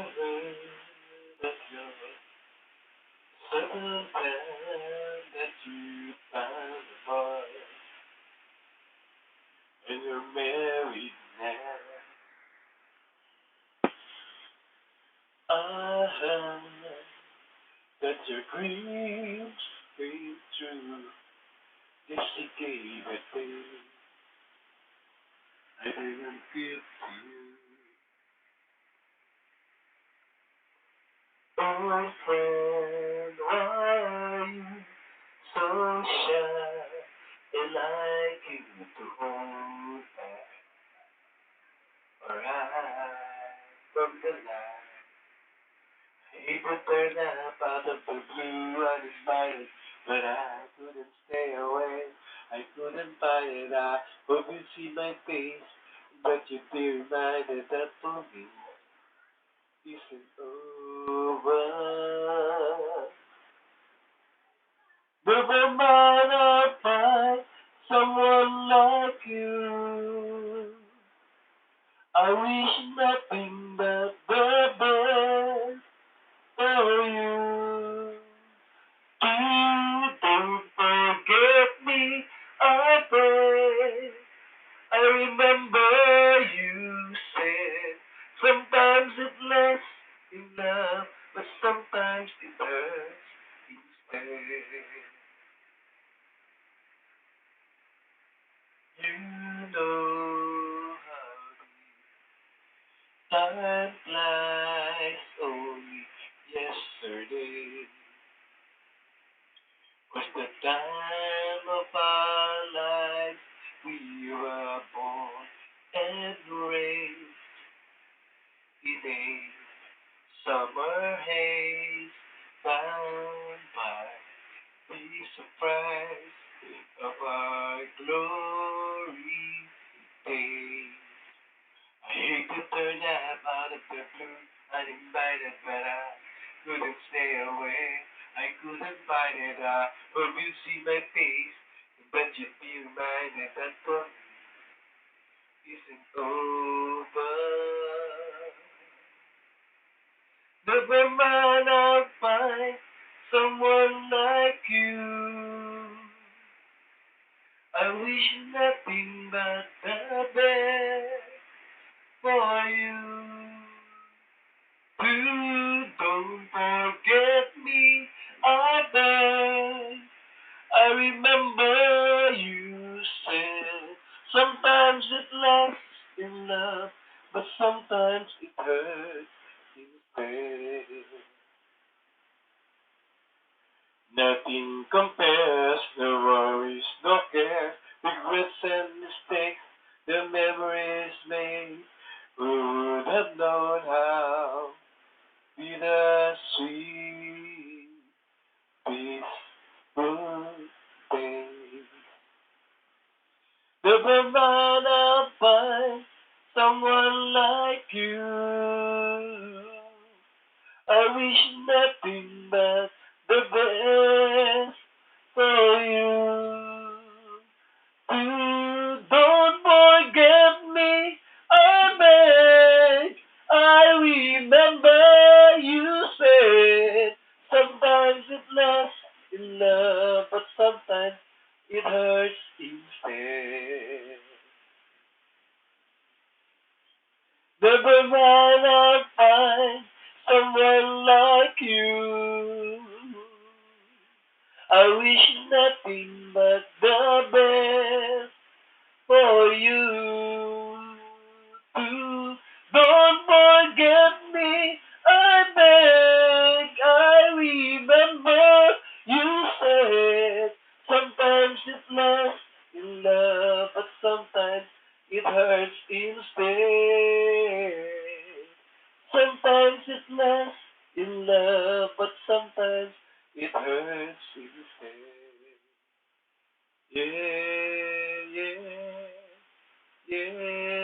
heard that you're certain that you found a boy and you're married now. I heard that your dreams came true. Yes, she gave it to you. I didn't give to you. Oh, friend, why are you so shy? And like you to hold back or hide from the light. Hate to turn up out of the blue uninvited, but I couldn't stay away. I couldn't fight it. I hope you see my face, but you'd be reminded that for me isn't over. Never mind, I'll find someone like you. I wish nothing but the best for you. Don't forget me, I pray. I remember you said sometimes it lasts in love, but sometimes it hurts instead. You know how time flies. Only yesterday was the time of our lives. We were born and raised in a summer haze, bound by the surprise of our glory days. I hate to turn up out of the blue, uninvited, but I couldn't stay away. I couldn't find it. I hope you see my face, but you'd be reminded that for me isn't over. Never mind, I'll find someone like you. I wish nothing but the best for you. Don't forget me, I beg. I remember you said sometimes it lasts in love, but sometimes it hurts instead. Nothing compares, no worries, no cares, regrets and mistakes, the memories made. Who would have known how bittersweet this would be? Never mind, I'll find someone like you. I wish nothing but the best for you. Don't forget me, I beg. I remember you said sometimes it lasts in love, but sometimes it hurts instead. Never mind, I'll find someone like you. I wish nothing but the best for you too. Don't forget me, I beg. I remember you said sometimes it lasts in love, but sometimes it hurts instead. Sometimes it lasts in love, but sometimes it hurts instead. Yeah, yeah, yeah.